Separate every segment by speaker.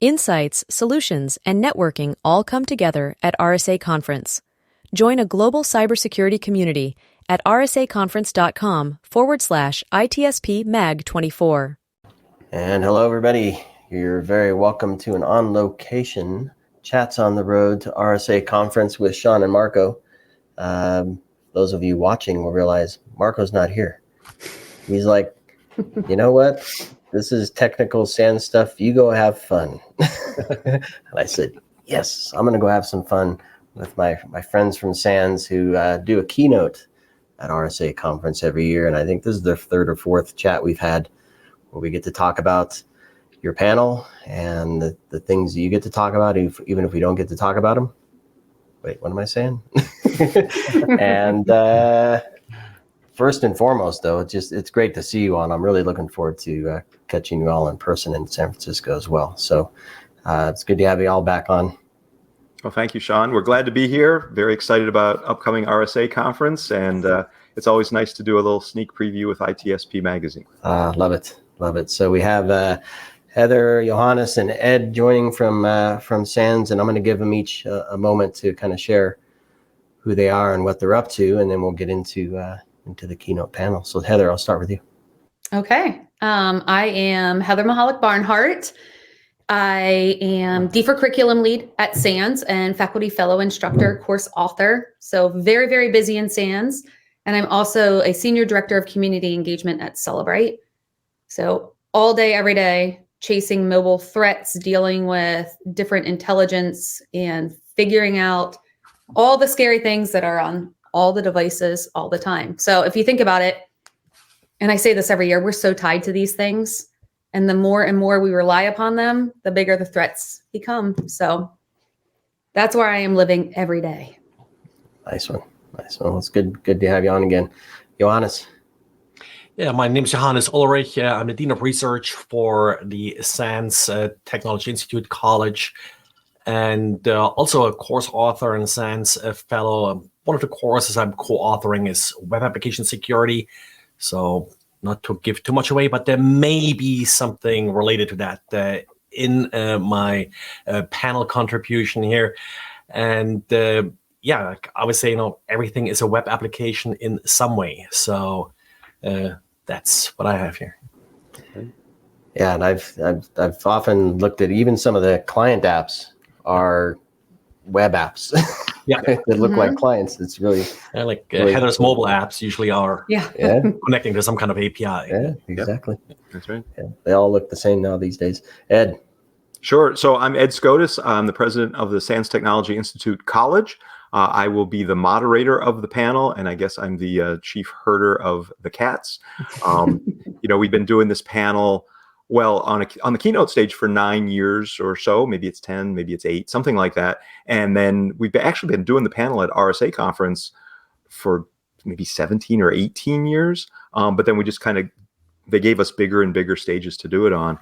Speaker 1: Insights, solutions, and networking all come together at RSA Conference. Join a global cybersecurity community at rsaconference.com/ITSP-MAG24.
Speaker 2: And hello, everybody. You're very welcome to an on-location Chats on the Road to RSA Conference with Sean and Marco. Those of you watching will realize Marco's not here. He's like, you know what? This is technical SANS stuff. You go have fun. And I said, yes, I'm going to go have some fun with my friends from SANS who do a keynote at RSA Conference every year. And I think this is the third or fourth chat we've had where we get to talk about your panel and the things that you get to talk about, even if we don't get to talk about them. Wait, what am I saying? And first and foremost, though, it's great to see you all. I'm really looking forward to catching you all in person in San Francisco as well. So it's good to have you all back on.
Speaker 3: Well, thank you, Sean. We're glad to be here. Very excited about upcoming RSA conference. And it's always nice to do a little sneak preview with ITSP Magazine.
Speaker 2: Love it. Love it. So we have Heather, Johannes, and Ed joining from SANS, and I'm going to give them each a moment to kind of share who they are and what they're up to, and then we'll get into the keynote panel. So Heather, I'll start with you.
Speaker 4: Okay. I am Heather Mahalik Barnhart. I am D4 curriculum lead at SANS and faculty fellow instructor, course author. So very, very busy in SANS. And I'm also a senior director of community engagement at Celebrate. So all day, every day, chasing mobile threats, dealing with different intelligence and figuring out all the scary things that are on all the devices all the time. So if you think about it, and I say this every year, we're so tied to these things. And the more and more we rely upon them, the bigger the threats become. So that's where I am living every day.
Speaker 2: Nice one. Nice one. It's good to have you on again. Johannes.
Speaker 5: Yeah, my name is Johannes Ullrich. I'm the Dean of Research for the SANS Technology Institute College, and also a course author and SANS fellow. One of the courses I'm co-authoring is Web Application Security. So not to give too much away, but there may be something related to that in my panel contribution here. And yeah, I would say, everything is a web application in some way. So that's what I have here.
Speaker 2: Yeah, and I've often looked at even some of the client apps are web apps.
Speaker 5: Yeah,
Speaker 2: they look like clients. It's really
Speaker 5: really Heather's mobile apps usually are connecting to some kind of API.
Speaker 2: Yeah, exactly.
Speaker 3: Yep. That's right.
Speaker 2: Yeah, they all look the same now these days. Ed.
Speaker 3: Sure. So I'm Ed Skoudis. I'm the president of the SANS Technology Institute College. I will be the moderator of the panel, and I guess I'm the chief herder of the cats. We've been doing this panel on the keynote stage for 9 years or so. Maybe it's 10, maybe it's 8, something like that. And then we've actually been doing the panel at RSA Conference for maybe 17 or 18 years. But then we just they gave us bigger and bigger stages to do it on.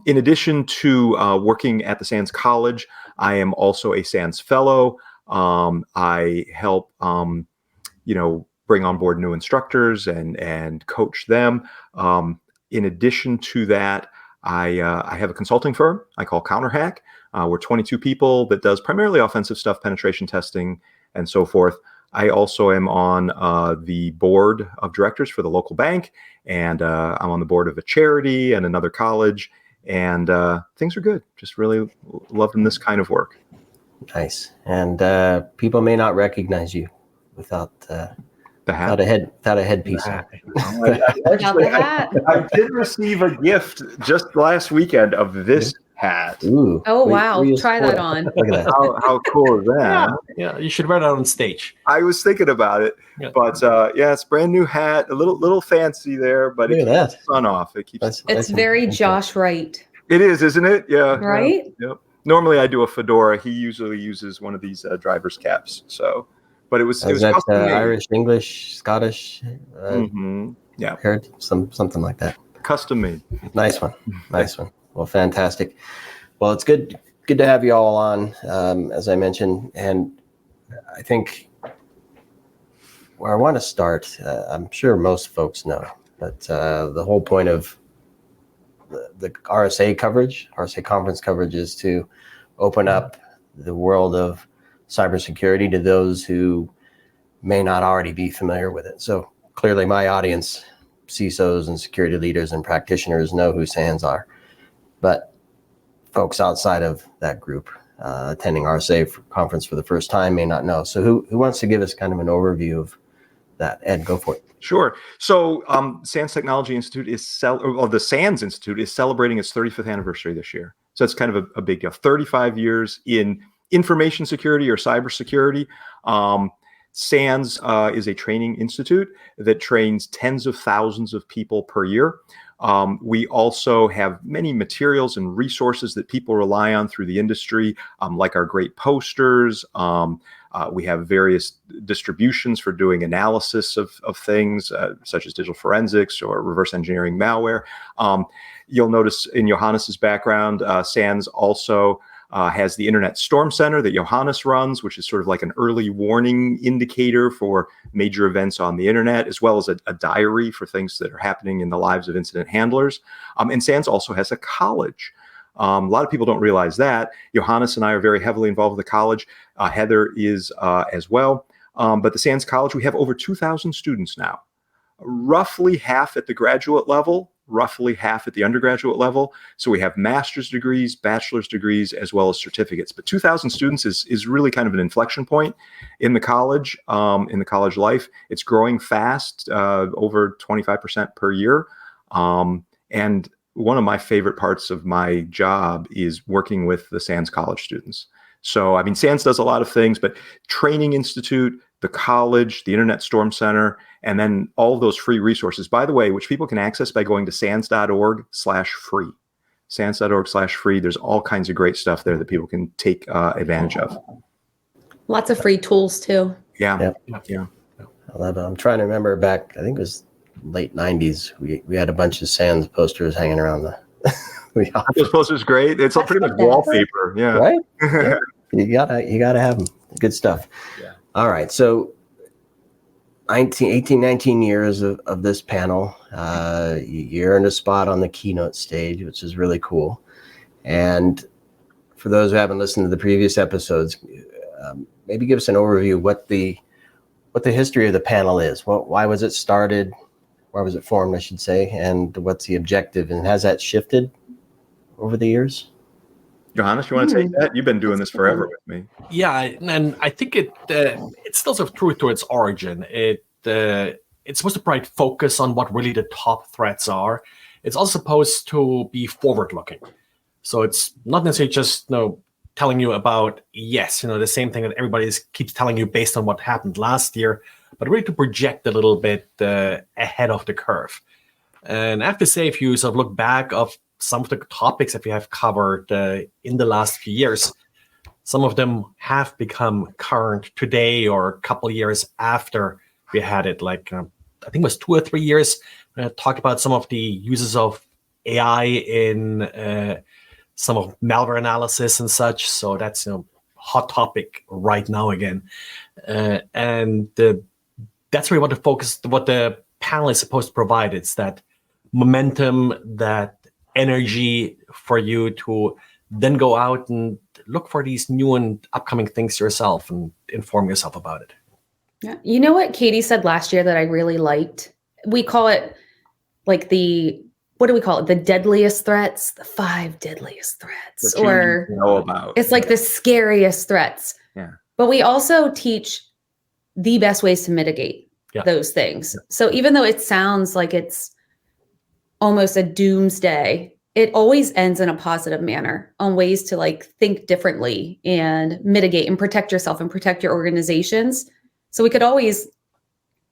Speaker 3: In addition to working at the SANS College, I am also a SANS Fellow. I help, bring on board new instructors and coach them. In addition to that, I have a consulting firm I call CounterHack. We're 22 people that does primarily offensive stuff, penetration testing, and so forth. I also am on the board of directors for the local bank, and I'm on the board of a charity and another college, and things are good. Just really loving this kind of work.
Speaker 2: Nice. And people may not recognize you without the hat. Without a headpiece.
Speaker 3: I did receive a gift just last weekend of this hat.
Speaker 2: Ooh.
Speaker 4: Oh, wow. Try that on.
Speaker 2: Look at that.
Speaker 3: How cool is that?
Speaker 5: Yeah, you should wear that on stage.
Speaker 3: I was thinking about it, but it's a brand new hat, a little fancy there, but it keeps the sun off. It keeps.
Speaker 4: It's very Josh Wright.
Speaker 3: It is, isn't it? Yeah.
Speaker 4: Right?
Speaker 3: Yep. Normally I do a fedora. He usually uses one of these driver's caps. So, but it was
Speaker 2: that Irish, English, Scottish?
Speaker 3: Yeah.
Speaker 2: Heard something like that.
Speaker 3: Custom made.
Speaker 2: Nice one. Nice one. Well, fantastic. Well, it's good to have you all on, as I mentioned. And I think where I want to start, I'm sure most folks know, but the whole point of the RSA coverage, RSA conference coverage, is to open up the world of cybersecurity to those who may not already be familiar with it. So clearly my audience, CISOs and security leaders and practitioners, know who SANS are. But folks outside of that group attending RSA conference for the first time may not know. So who wants to give us kind of an overview of that? Ed, go for it.
Speaker 3: Sure. So SANS Technology Institute the SANS Institute is celebrating its 35th anniversary this year. So it's kind of a big deal. 35 years in information security or cybersecurity. SANS is a training institute that trains tens of thousands of people per year. We also have many materials and resources that people rely on through the industry, like our great posters. We have various distributions for doing analysis of things, such as digital forensics or reverse engineering malware. You'll notice in Johannes's background, SANS also has the Internet Storm Center that Johannes runs, which is sort of like an early warning indicator for major events on the internet, as well as a diary for things that are happening in the lives of incident handlers. And SANS also has a college. A lot of people don't realize that. Johannes and I are very heavily involved with the college. Heather is as well. But the SANS College, we have over 2,000 students now, roughly half at the graduate level, roughly half at the undergraduate level. So we have master's degrees, bachelor's degrees, as well as certificates. But 2,000 students is really kind of an inflection point in the college life. It's growing fast, over 25% per year. And one of my favorite parts of my job is working with the SANS college students. So, I mean, SANS does a lot of things, but Training Institute, the college, the Internet Storm Center, and then all of those free resources, by the way, which people can access by going to sans.org/free. sans.org/free. There's all kinds of great stuff there that people can take advantage of.
Speaker 4: Lots of free tools too.
Speaker 3: Yeah.
Speaker 2: Yep.
Speaker 3: Yeah.
Speaker 2: I love it. I'm trying to remember back, I think it was late 90s. We had a bunch of SANS posters hanging around the
Speaker 3: Those posters great. It's pretty much wallpaper. Yeah.
Speaker 2: Right? Yeah. You gotta have them. Good stuff.
Speaker 3: Yeah.
Speaker 2: All right. So 19 years of this panel. You earned a spot on the keynote stage, which is really cool. And for those who haven't listened to the previous episodes, maybe give us an overview of what the history of the panel is. Why was it started? Why was it formed, I should say, and what's the objective? And has that shifted over the years?
Speaker 3: Johannes, you want to take that? You've been doing this forever with me.
Speaker 5: Yeah, and I think it's still sort of true to its origin. It's supposed to provide focus on what really the top threats are. It's also supposed to be forward-looking. So it's not necessarily just telling you about, the same thing that everybody keeps telling you based on what happened last year, but really to project a little bit ahead of the curve. And I have to say, if you sort of look back of some of the topics that we have covered in the last few years, some of them have become current today or a couple of years after we had it. Like, I think it was 2 or 3 years. Talked about some of the uses of AI in some of malware analysis and such. So that's hot topic right now again. And that's really what the panel is supposed to provide. It's that momentum, that energy for you to then go out and look for these new and upcoming things yourself and inform yourself about it.
Speaker 4: Yeah. You know what Katie said last year that I really liked? We call it like what do we call it? The deadliest threats, the 5 deadliest threats, or
Speaker 3: know about.
Speaker 4: It's like the scariest threats.
Speaker 3: Yeah.
Speaker 4: But we also teach the best ways to mitigate those things. Yeah. So even though it sounds like it's almost a doomsday, it always ends in a positive manner on ways to think differently and mitigate and protect yourself and protect your organizations. So we could always,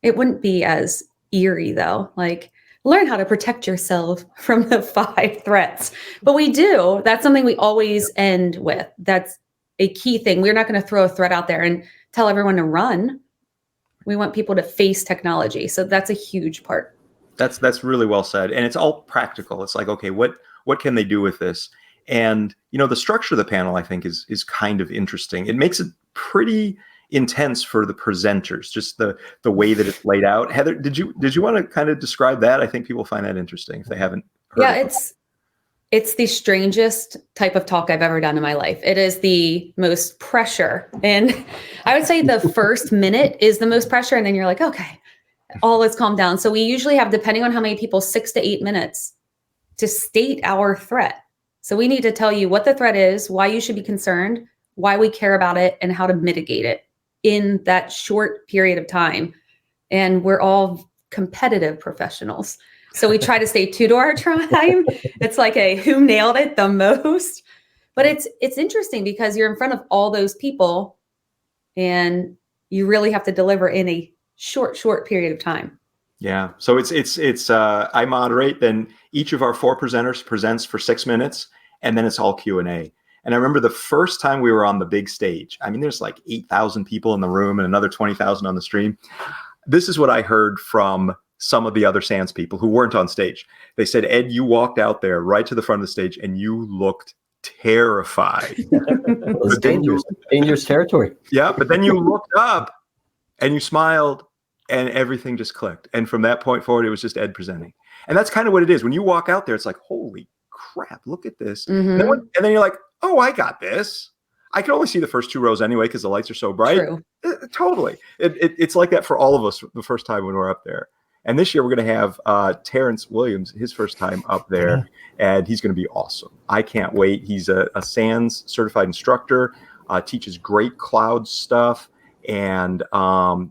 Speaker 4: it wouldn't be as eerie though, learn how to protect yourself from the 5 threats. But we do. That's something we always end with. That's a key thing. We're not going to throw a threat out there and tell everyone to run. We want people to face technology. So that's a huge part.
Speaker 3: That's really well said. And it's all practical. It's like, okay, what can they do with this? And, the structure of the panel, I think, is kind of interesting. It makes it pretty intense for the presenters, just the way that it's laid out. Heather, did you want to kind of describe that? I think people find that interesting if they haven't heard it.
Speaker 4: It's the strangest type of talk I've ever done in my life. It is the most pressure. And I would say the first minute is the most pressure. And then you're like, okay, all is calmed down. So we usually have, depending on how many people, 6 to 8 minutes to state our threat. So we need to tell you what the threat is, why you should be concerned, why we care about it, and how to mitigate it in that short period of time. And we're all competitive professionals. So we try to stay true to our time. It's like a who nailed it the most. But it's interesting because you're in front of all those people and you really have to deliver in a short period of time.
Speaker 3: Yeah. So it's I moderate, then each of our 4 presenters presents for 6 minutes, and then it's all Q&A. And I remember the first time we were on the big stage, I mean, there's like 8,000 people in the room and another 20,000 on the stream. This is what I heard from some of the other SANS people who weren't on stage. They said, Ed, you walked out there right to the front of the stage and you looked terrified.
Speaker 2: It was dangerous territory.
Speaker 3: Yeah, but then you looked up and you smiled and everything just clicked. And from that point forward, it was just Ed presenting. And that's kind of what it is. When you walk out there, it's like, holy crap, look at this.
Speaker 4: Mm-hmm.
Speaker 3: And then you're like, oh, I got this. I can only see the first 2 rows anyway because the lights are so bright.
Speaker 4: True.
Speaker 3: Totally. It's like that for all of us the first time when we're up there. And this year we're going to have Terrence Williams, his first time up there, and he's going to be awesome. I can't wait. He's a SANS certified instructor, teaches great cloud stuff, and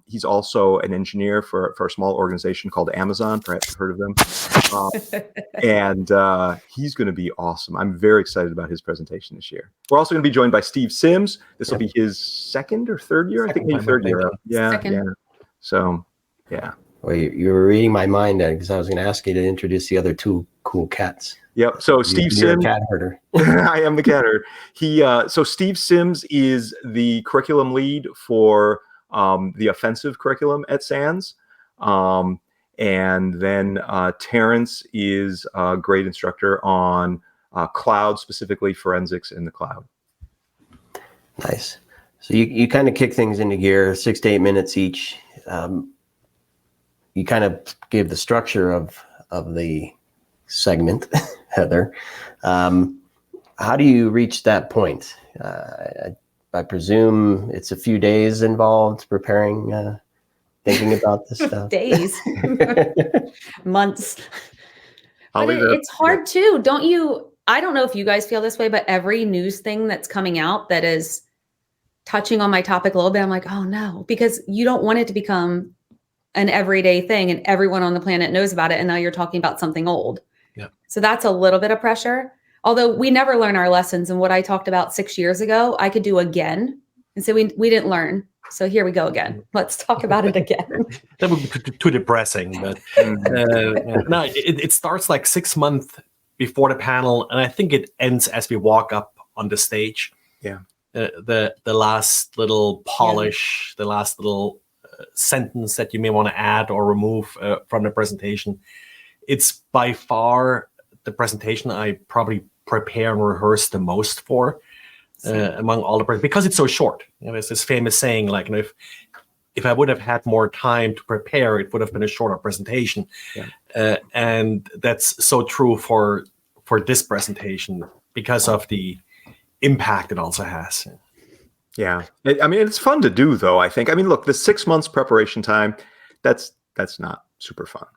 Speaker 3: he's also an engineer for a small organization called Amazon. Perhaps you've heard of them. And he's going to be awesome. I'm very excited about his presentation this year. We're also going to be joined by Steve Sims. This will be his 2nd or 3rd year. I think maybe 3rd year. Yeah. So, yeah.
Speaker 2: Well, you were reading my mind because I was going to ask you to introduce the other 2 cool cats.
Speaker 3: Yep. So Steve
Speaker 2: You're
Speaker 3: Sims,
Speaker 2: a cat herder.
Speaker 3: I am the cat herder. So Steve Sims is the curriculum lead for the offensive curriculum at SANS. And then Terrence is a great instructor on cloud, specifically forensics in the cloud.
Speaker 2: Nice. So you kind of kick things into gear, 6 to 8 minutes each. You kind of gave the structure of the segment, Heather. How do you reach that point? I presume it's a few days involved preparing, thinking about this stuff.
Speaker 4: Days, months. But it's hard too. Don't you? I don't know if you guys feel this way, but every news thing that's coming out that is touching on my topic a little bit, I'm like, oh no, because you don't want it to become an everyday thing and everyone on the planet knows about it. And now you're talking about something old.
Speaker 5: Yeah.
Speaker 4: So that's a little bit of pressure. Although we never learn our lessons, and what I talked about 6 years ago, I could do again. And so we didn't learn. So here we go again. Let's talk about it again.
Speaker 5: That would be too depressing. But no, it starts like 6 months before the panel. And I think it ends as we walk up on the stage.
Speaker 3: Yeah.
Speaker 5: The last little polish, the last little sentence that you may want to add or remove from the presentation. It's by far the presentation I probably prepare and rehearse the most for among all the because it's so short. There's this famous saying, like, if I would have had more time to prepare, it would have been a shorter presentation. Yeah. And that's so true for this presentation because of the impact it also has.
Speaker 3: Yeah. I mean, it's fun to do, though, I think. I mean, look, the 6 months preparation time, that's not super fun.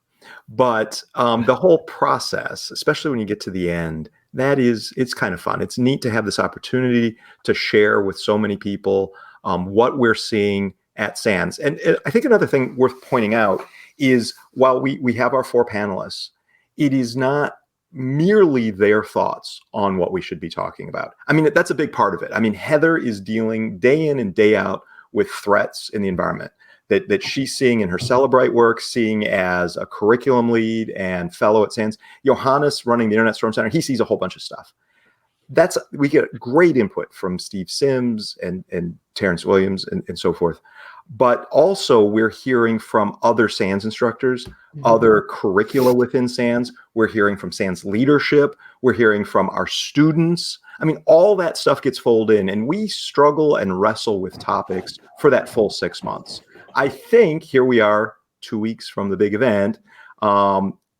Speaker 3: But the whole process, especially when you get to the end, it's kind of fun. It's neat to have this opportunity to share with so many people what we're seeing at SANS. And I think another thing worth pointing out is while we have our 4 panelists, it is not merely their thoughts on what we should be talking about. I mean, that's a big part of it. I mean, Heather is dealing day in and day out with threats in the environment that she's seeing in her Celebrite work, seeing as a curriculum lead and fellow at SANS. Johannes, running the Internet Storm Center, he sees a whole bunch of stuff. We get great input from Steve Sims and Terrence Williams and so forth. But also we're hearing from other SANS instructors, other curricula within SANS. We're hearing from SANS leadership. We're hearing from our students. I mean, all that stuff gets folded in, and we struggle and wrestle with topics for that full 6 months. I think here we are 2 weeks from the big event.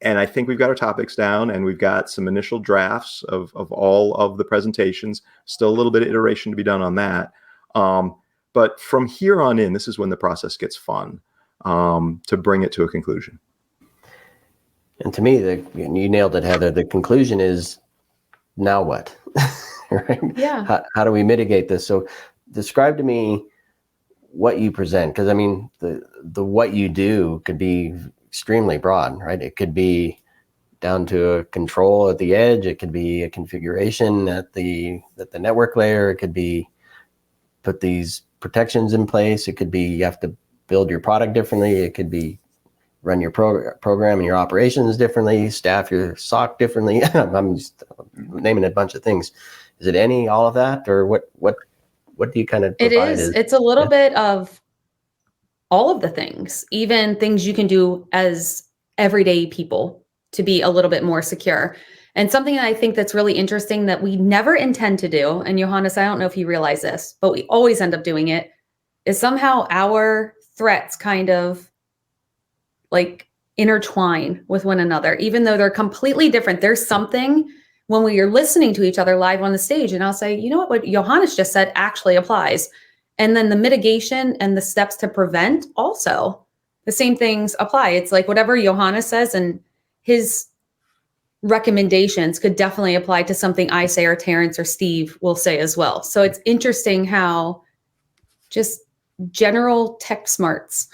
Speaker 3: And I think we've got our topics down, and we've got some initial drafts of all of the presentations. Still a little bit of iteration to be done on that. But from here on in, this is when the process gets fun, to bring it to a conclusion.
Speaker 2: And to me, you nailed it, Heather. The conclusion is, now what? Right?
Speaker 4: Yeah.
Speaker 2: How do we mitigate this? So describe to me what you present, because I mean, the what you do could be extremely broad, right? It could be down to a control at the edge. It could be a configuration at the network layer. It could be put these protections in place. It could be you have to build your product differently. It could be run your program and your operations differently, staff your SOC differently. I'm just naming a bunch of things. Is it all of that, or what do you kind of provide?
Speaker 4: It is. It's a little bit of all of the things, even things you can do as everyday people to be a little bit more secure. And something that I think that's really interesting that we never intend to do, and Johannes, I don't know if you realize this, but we always end up doing it, is somehow our threats kind of like intertwine with one another, even though they're completely different. There's something when we are listening to each other live on the stage, and I'll say, you know what Johannes just said actually applies. And then the mitigation and the steps to prevent also, the same things apply. It's like whatever Johannes says and his recommendations could definitely apply to something I say or Terrence or Steve will say as well. So it's interesting how just general tech smarts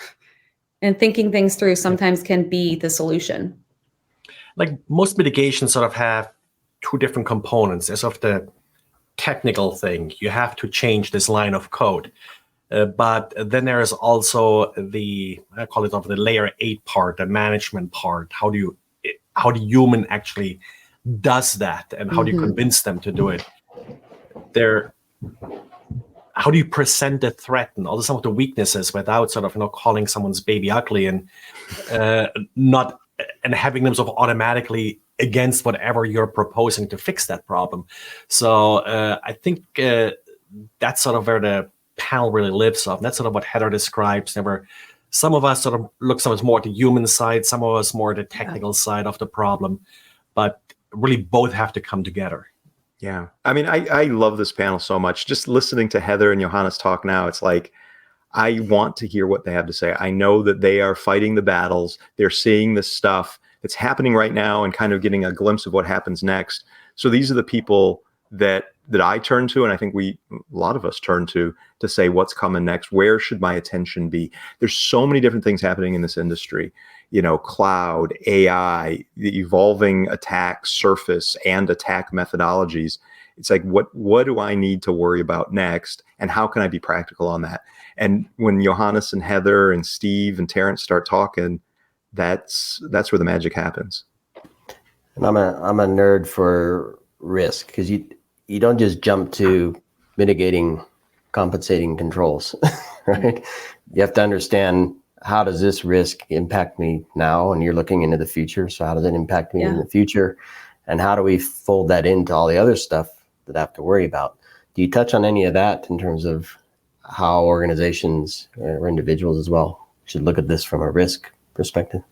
Speaker 4: and thinking things through sometimes can be the solution.
Speaker 5: Like most mitigations sort of have two different components. There's sort of the technical thing. You have to change this line of code. But then there is also I call it the layer 8 part, the management part. How the human actually does that, and how do you convince them to do it? How do you present the threat and all some of the weaknesses without sort of calling someone's baby ugly and having them sort of automatically against whatever you're proposing to fix that problem. So I think that's sort of where the panel really lives off. That's sort of what Heather describes. Some of us sort of look sometimes more at the human side, some of us more at the technical side of the problem, but really both have to come together.
Speaker 3: Yeah. I mean, I love this panel so much. Just listening to Heather and Johannes talk now, it's like, I want to hear what they have to say. I know that they are fighting the battles. They're seeing this stuff that's happening right now and kind of getting a glimpse of what happens next. So these are the people that I turn to, and I think a lot of us turn to say what's coming next. Where should my attention be? There's so many different things happening in this industry. Cloud, AI, the evolving attack surface and attack methodologies. It's like, what do I need to worry about next? And how can I be practical on that? And when Johannes and Heather and Steve and Terrence start talking, that's where the magic happens.
Speaker 2: And I'm a nerd for risk, because you don't just jump to mitigating, compensating controls, right? You have to understand, how does this risk impact me now? And you're looking into the future. So how does it impact me in the future? And how do we fold that into all the other stuff that I have to worry about? Do you touch on any of that in terms of how organizations or individuals as well should look at this from a risk perspective?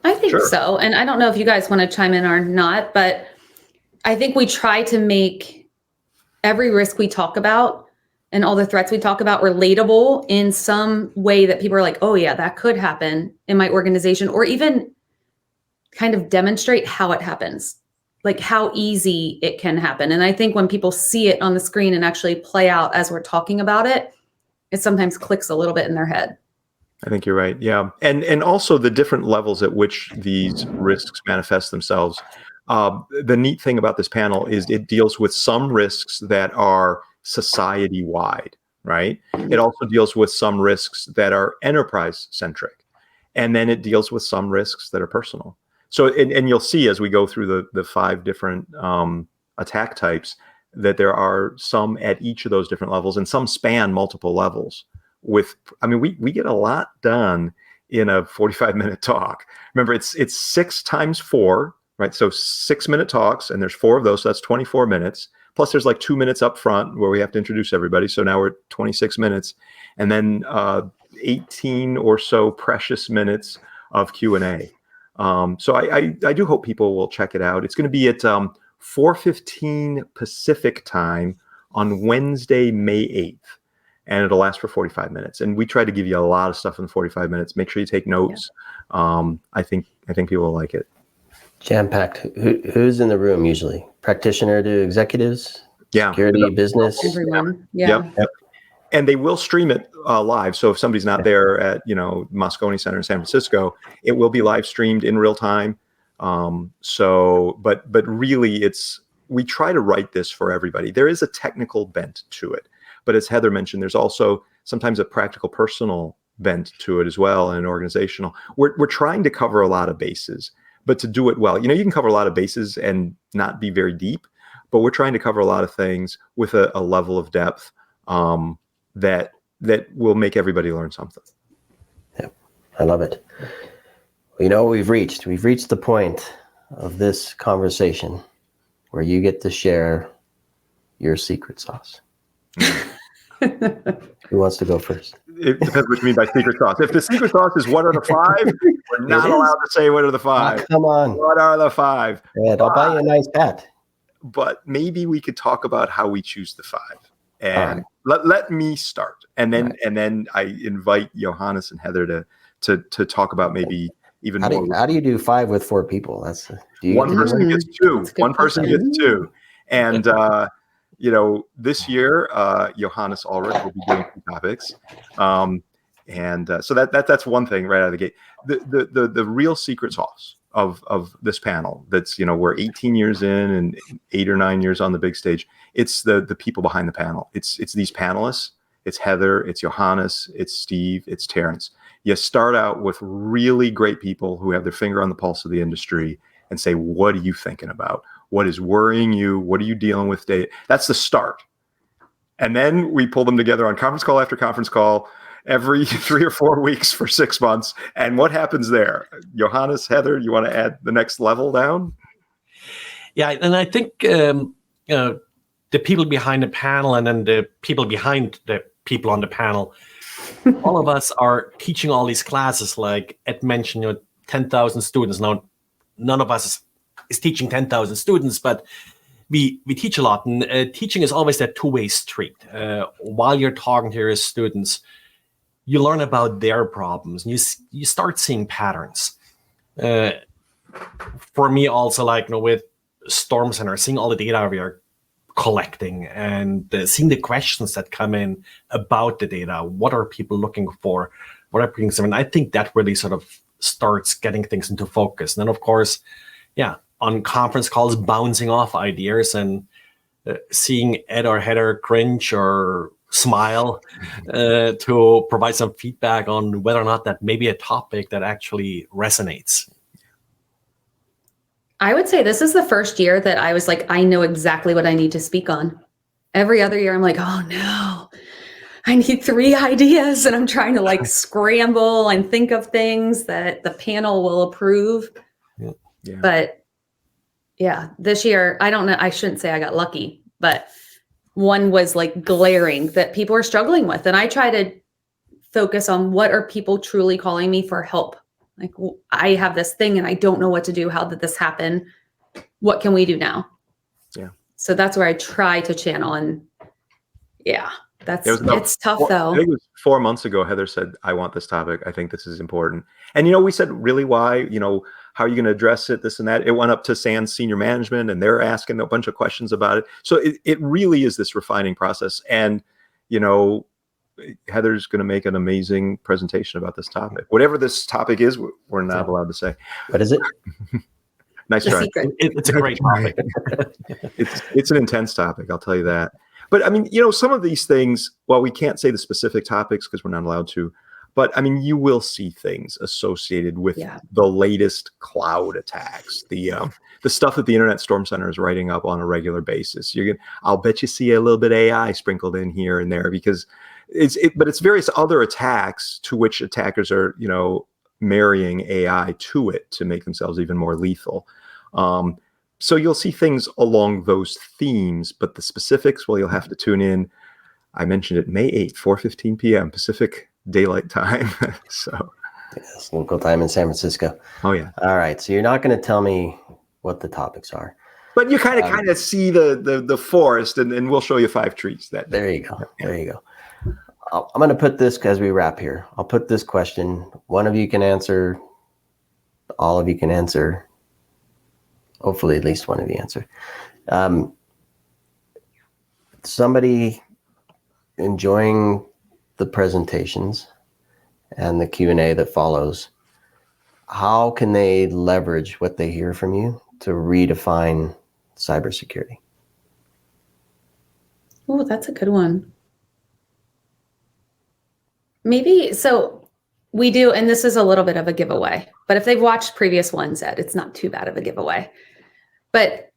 Speaker 4: I think so. And I don't know if you guys want to chime in or not, but I think we try to make every risk we talk about and all the threats we talk about relatable in some way that people are like, oh yeah, that could happen in my organization, or even kind of demonstrate how it happens, like how easy it can happen. And I think when people see it on the screen and actually play out as we're talking about it, it sometimes clicks a little bit in their head.
Speaker 3: I think you're right. Yeah. And also the different levels at which these risks manifest themselves. The neat thing about this panel is it deals with some risks that are society-wide, right? It also deals with some risks that are enterprise-centric. And then it deals with some risks that are personal. So, and you'll see as we go through the 5 different attack types that there are some at each of those different levels, and some span multiple levels. We get a lot done in a 45-minute talk. Remember, it's 6 times 4, right? So 6-minute talks, and there's 4 of those, so that's 24 minutes. Plus there's like 2 minutes up front where we have to introduce everybody. So now we're at 26 minutes. And then 18 or so precious minutes of Q&A. So I do hope people will check it out. It's going to be at 4:15 Pacific time on Wednesday, May 8th. And it'll last for 45 minutes. And we try to give you a lot of stuff in 45 minutes. Make sure you take notes. I think people will like it.
Speaker 2: Jam-packed. Who's in the room usually? Practitioner to executives?
Speaker 3: Yeah.
Speaker 2: Security, business?
Speaker 4: Everyone. Yeah.
Speaker 3: Yep. And they will stream it live. So if somebody's not there at, Moscone Center in San Francisco, it will be live streamed in real time. But really we try to write this for everybody. There is a technical bent to it. But as Heather mentioned, there's also sometimes a practical, personal bent to it as well, and an organizational. We're trying to cover a lot of bases, but to do it well. You can cover a lot of bases and not be very deep, but we're trying to cover a lot of things with a level of depth that will make everybody learn something.
Speaker 2: Yeah, I love it. Well, we've reached the point of this conversation where you get to share your secret sauce. Who wants to go first?
Speaker 3: It depends what you mean by secret sauce. If the secret sauce is what are the 5, we're not allowed to say what are the 5.
Speaker 2: Oh, come on.
Speaker 3: What are the 5?
Speaker 2: Ed, I'll buy you a nice hat.
Speaker 3: But maybe we could talk about how we choose the 5. And let me start. And then I invite Johannes and Heather to talk about maybe even more.
Speaker 2: How do you do 5 with 4 people?
Speaker 3: One person gets 2. One person gets 2. And this year, Johannes Ullrich will be doing 2 topics. So that's one thing right out of the gate. The real secret sauce of this panel, that's, we're 18 years in and 8 or 9 years on the big stage. It's the people behind the panel. It's these panelists. It's Heather, it's Johannes, it's Steve, it's Terrence. You start out with really great people who have their finger on the pulse of the industry and say, what are you thinking about? What is worrying you? What are you dealing with today? That's the start. And then we pull them together on conference call after conference call every 3 or 4 weeks for 6 months. And what happens there? Johannes, Heather, you want to add the next level down?
Speaker 5: Yeah, and I think the people behind the panel and then the people behind the people on the panel, all of us are teaching all these classes, like Ed mentioned, 10,000 students. Now, none of us is teaching 10,000 students, but we teach a lot. And teaching is always that two-way street. While you're talking to your students, you learn about their problems. And you start seeing patterns. For me, also, with Storm Center, seeing all the data we are collecting and seeing the questions that come in about the data. What are people looking for? What are things? I mean, I think that really sort of starts getting things into focus. And then, of course, on conference calls, bouncing off ideas and seeing Ed or Heather cringe or smile to provide some feedback on whether or not that may be a topic that actually resonates.
Speaker 4: I would say this is the first year that I was like, I know exactly what I need to speak on. Every other year, I'm like, oh no, I need 3 ideas. And I'm trying to scramble and think of things that the panel will approve.
Speaker 3: Yeah.
Speaker 4: But this year, I don't know. I shouldn't say I got lucky, but one was glaring that people are struggling with. And I try to focus on what are people truly calling me for help. I have this thing and I don't know what to do. How did this happen? What can we do now?
Speaker 3: Yeah.
Speaker 4: So that's where I try to channel. And it's tough though.
Speaker 3: I think it was 4 months ago, Heather said, I want this topic. I think this is important. And, we said, really, why? How are you going to address it? This and that. It went up to SANS senior management and they're asking a bunch of questions about it. So it really is this refining process. And, Heather's going to make an amazing presentation about this topic. Whatever this topic is, we're not allowed to say.
Speaker 2: What is it?
Speaker 3: Nice try.
Speaker 5: It's a great topic.
Speaker 3: It's an intense topic, I'll tell you that. But I mean, some of these things, well, we can't say the specific topics because we're not allowed to. But I mean, you will see things associated with the latest cloud attacks, the stuff that the Internet Storm Center is writing up on a regular basis. I'll bet you see a little bit of AI sprinkled in here and there because but it's various other attacks to which attackers are, marrying AI to it to make themselves even more lethal. So you'll see things along those themes, but the specifics, well, you'll have to tune in. I mentioned it, May 8th, 4:15 p.m. Pacific Daylight Time. So
Speaker 2: Yes, local time in San Francisco.
Speaker 3: Oh yeah.
Speaker 2: All right. So you're not going to tell me what the topics are.
Speaker 3: But you kind of see the forest, and we'll show you 5 trees that day.
Speaker 2: There you go. There you go. I'm going to put this, as we wrap here, I'll put this question. One of you can answer. All of you can answer. Hopefully at least one of you answer. Somebody enjoying the presentations and the Q&A that follows, how can they leverage what they hear from you to redefine cybersecurity?
Speaker 4: Oh, that's a good one. Maybe, so we do, and this is a little bit of a giveaway, but if they've watched previous ones, Ed, it's not too bad of a giveaway. But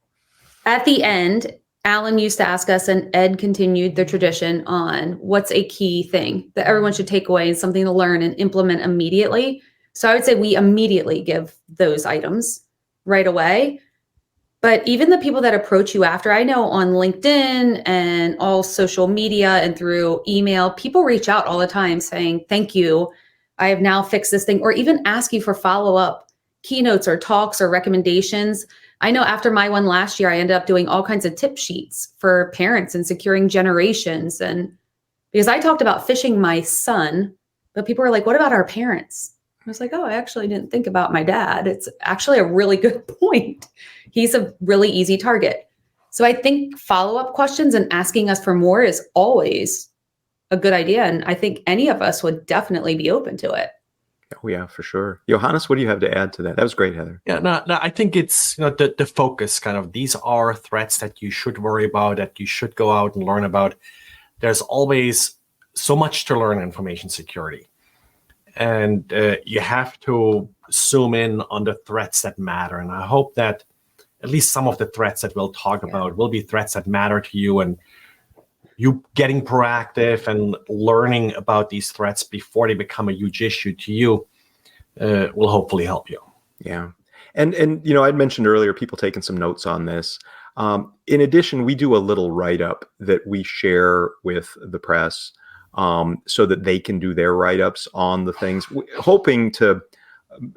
Speaker 4: at the end, Alan used to ask us, and Ed continued the tradition on what's a key thing that everyone should take away and something to learn and implement immediately. So I would say we immediately give those items right away. But even the people that approach you after, I know on LinkedIn and all social media and through email, people reach out all the time saying, thank you, I have now fixed this thing, or even ask you for follow-up keynotes or talks or recommendations. I know after my one last year, I ended up doing all kinds of tip sheets for parents and securing generations. And because I talked about phishing my son, but people were like, what about our parents? I was like, oh, I actually didn't think about my dad. It's actually a really good point. He's a really easy target. So I think follow-up questions and asking us for more is always a good idea. And I think any of us would definitely be open to it.
Speaker 3: Oh yeah, for sure. Johannes, what do you have to add to that? That was great, Heather.
Speaker 5: Yeah, no, I think it's the focus kind of. These are threats that you should worry about, that you should go out and learn about. There's always so much to learn in information security. And you have to zoom in on the threats that matter. And I hope that at least some of the threats that we'll talk about will be threats that matter to you, and you getting proactive and learning about these threats before they become a huge issue to you will hopefully help you.
Speaker 3: Yeah. And I'd mentioned earlier, people taking some notes on this. In addition, we do a little write-up that we share with the press so that they can do their write-ups on the things, hoping to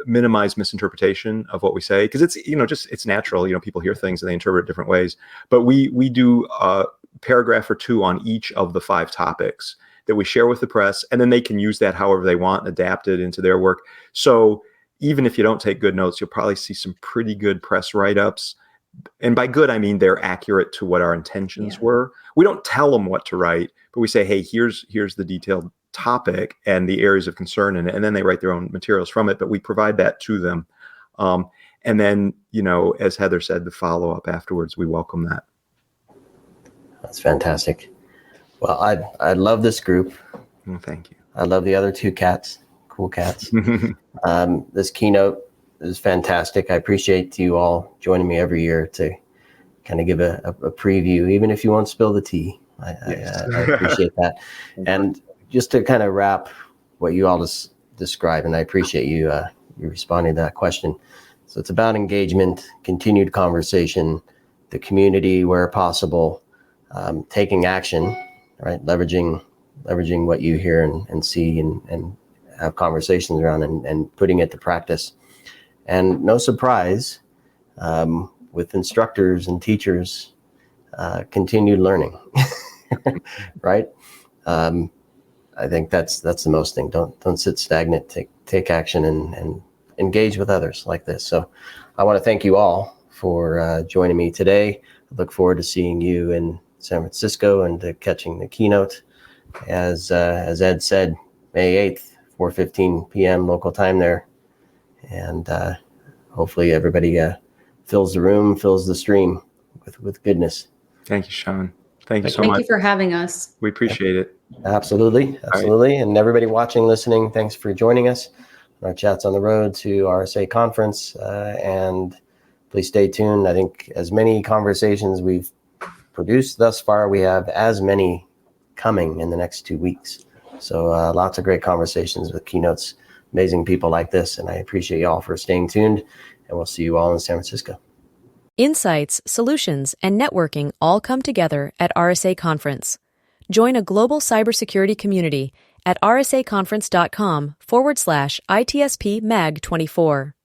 Speaker 3: minimize misinterpretation of what we say, because it's it's natural. People hear things and they interpret it different ways. But we do a paragraph or 2 on each of the 5 topics that we share with the press, and then they can use that however they want and adapt it into their work. So even if you don't take good notes, you'll probably see some pretty good press write-ups. And by good, I mean they're accurate to what our intentions were. We don't tell them what to write, but we say, hey, here's the detailed topic and the areas of concern in it, and then they write their own materials from it, but we provide that to them. And then, as Heather said, the follow-up afterwards, we welcome that.
Speaker 2: That's fantastic. Well, I love this group.
Speaker 3: Well, thank you.
Speaker 2: I love the other 2 cats, cool cats. This keynote is fantastic. I appreciate you all joining me every year to kind of give a preview, even if you won't spill the tea. I appreciate that. And just to kind of wrap what you all just described, and I appreciate you responding to that question. So it's about engagement, continued conversation, the community where possible, taking action, right? Leveraging what you hear and see and have conversations around and putting it to practice. And no surprise, with instructors and teachers, continued learning, right? I think that's the most thing. Don't sit stagnant. Take action and engage with others like this. So I want to thank you all for joining me today. I look forward to seeing you in San Francisco and to catching the keynote. As Ed said, May 8th, 4:15 p.m. local time there. And hopefully everybody fills the room, fills the stream with goodness.
Speaker 3: Thank you, Sean. Thank you so much.
Speaker 4: Thank you for having us.
Speaker 3: We appreciate it.
Speaker 2: Absolutely. Right. And everybody watching, listening, thanks for joining us on our Chats on the Road to RSA Conference. And please stay tuned. I think as many conversations we've produced thus far, we have as many coming in the next 2 weeks. So lots of great conversations with keynotes, amazing people like this. And I appreciate you all for staying tuned. And we'll see you all in San Francisco.
Speaker 1: Insights, solutions, and networking all come together at RSA Conference. Join a global cybersecurity community at rsaconference.com/ITSP Mag 24.